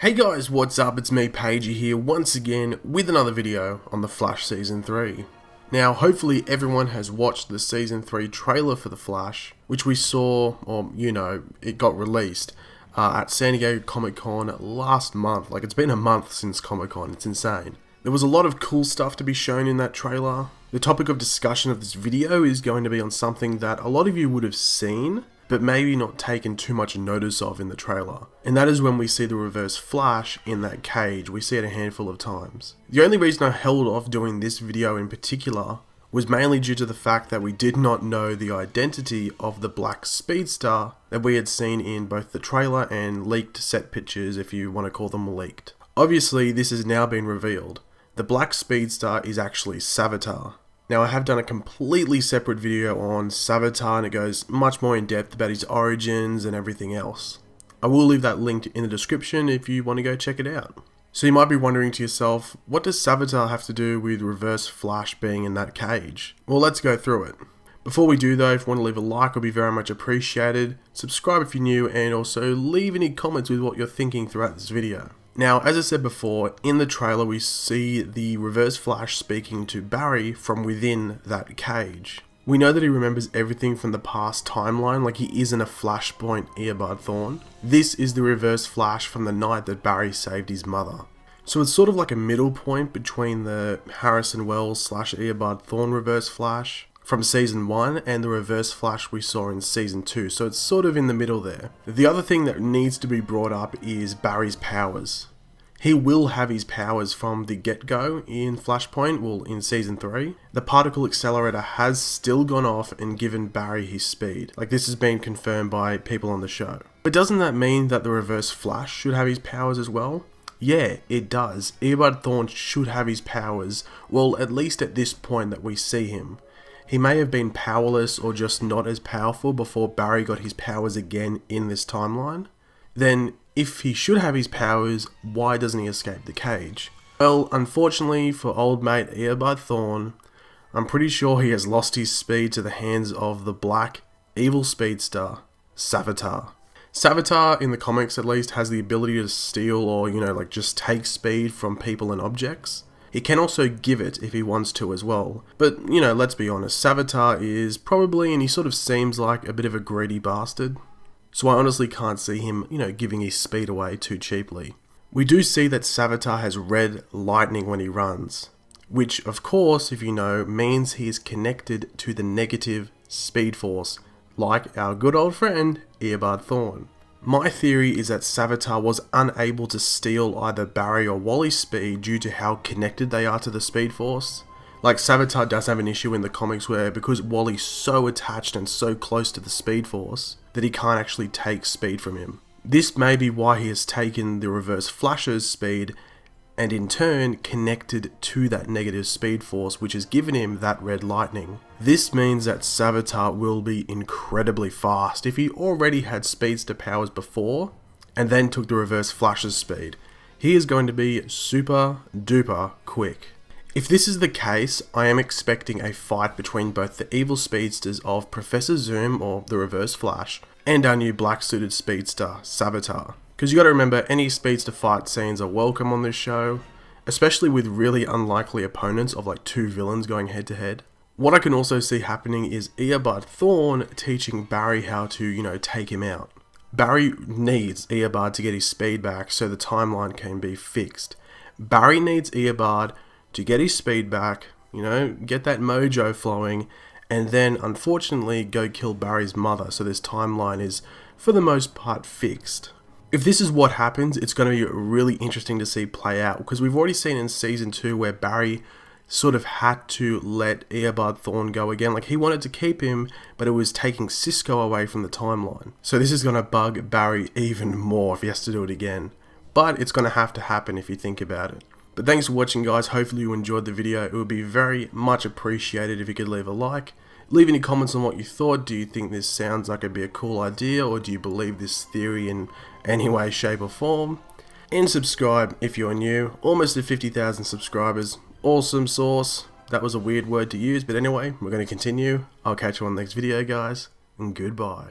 Hey guys, what's up? It's me, Pagey here, once again with another video on The Flash Season 3. Now, hopefully everyone has watched the Season 3 trailer for The Flash, which we saw, or it got released at San Diego Comic-Con last month. Like, it's been a month since Comic-Con, it's insane. There was a lot of cool stuff to be shown in that trailer. The topic of discussion of this video is going to be on something that a lot of you would have seen, but maybe not taken too much notice of in the trailer. And that is when we see the Reverse Flash in that cage. We see it a handful of times. The only reason I held off doing this video in particular was mainly due to the fact that we did not know the identity of the black speedster that we had seen in both the trailer and leaked set pictures, if you want to call them leaked. Obviously, this has now been revealed. The black speedster is actually Savitar. Now, I have done a completely separate video on Savitar and it goes much more in depth about his origins and everything else. I will leave that linked in the description if you want to go check it out. So you might be wondering to yourself, what does Savitar have to do with Reverse Flash being in that cage? Well, let's go through it. Before we do though, if you want to leave a like, it would be very much appreciated. Subscribe if you're new, and also leave any comments with what you're thinking throughout this video. Now, as I said before, in the trailer we see the Reverse Flash speaking to Barry from within that cage. We know that he remembers everything from the past timeline, like he isn't a Flashpoint Earbud Thorn. This is the Reverse Flash from the night that Barry saved his mother. So it's sort of like a middle point between the Harrison Wells / Earbud Thorn Reverse Flash from Season 1 and the Reverse Flash we saw in Season 2, so it's sort of in the middle there. The other thing that needs to be brought up is Barry's powers. He will have his powers from the get-go in Flashpoint, well, in Season 3. The particle accelerator has still gone off and given Barry his speed. Like, this has been confirmed by people on the show. But doesn't that mean that the Reverse Flash should have his powers as well? Yeah, it does. Earbud Thorn should have his powers, well, at least at this point that we see him. He may have been powerless or just not as powerful before Barry got his powers again in this timeline. Then, if he should have his powers, why doesn't he escape the cage? Well, unfortunately for old mate Earbud Thorn, I'm pretty sure he has lost his speed to the hands of the black, evil speedster, Savitar. Savitar, in the comics at least, has the ability to steal or, just take speed from people and objects. He can also give it if he wants to as well. But, let's be honest, Savitar is probably, and he sort of seems like, a bit of a greedy bastard. So I honestly can't see him, giving his speed away too cheaply. We do see that Savitar has red lightning when he runs, which, of course, if you know, means he is connected to the negative speed force, like our good old friend, Earbud Thorn. My theory is that Savitar was unable to steal either Barry or Wally's speed due to how connected they are to the speed force. Like, Savitar does have an issue in the comics where, because Wally's so attached and so close to the speed force, that he can't actually take speed from him. This may be why he has taken the Reverse Flash's speed and in turn connected to that negative speed force, which has given him that red lightning. This means that Savitar will be incredibly fast. If he already had speedster powers before and then took the Reverse Flash's speed, he is going to be super duper quick. If this is the case, I am expecting a fight between both the evil speedsters of Professor Zoom, or the Reverse Flash, and our new black suited speedster, Savitar. Because you gotta remember, any speedster fight scenes are welcome on this show, especially with really unlikely opponents of like two villains going head to head. What I can also see happening is Earbud Thorn teaching Barry how to, take him out. Barry needs Earbud to get his speed back so the timeline can be fixed. Barry needs Earbud to get his speed back, get that mojo flowing, and then unfortunately go kill Barry's mother so this timeline is, for the most part, fixed. If this is what happens, it's going to be really interesting to see play out, because we've already seen in Season 2 where Barry sort of had to let Earbud Thorn go again. Like, he wanted to keep him, but it was taking Cisco away from the timeline. So this is going to bug Barry even more if he has to do it again. But it's going to have to happen if you think about it. But thanks for watching, guys. Hopefully you enjoyed the video. It would be very much appreciated if you could leave a like. Leave any comments on what you thought. Do you think this sounds like it'd be a cool idea, or do you believe this theory in any way, shape or form? And subscribe if you're new. Almost at 50,000 subscribers. Awesome sauce. That was a weird word to use, but anyway, we're going to continue. I'll catch you on the next video, guys, and goodbye.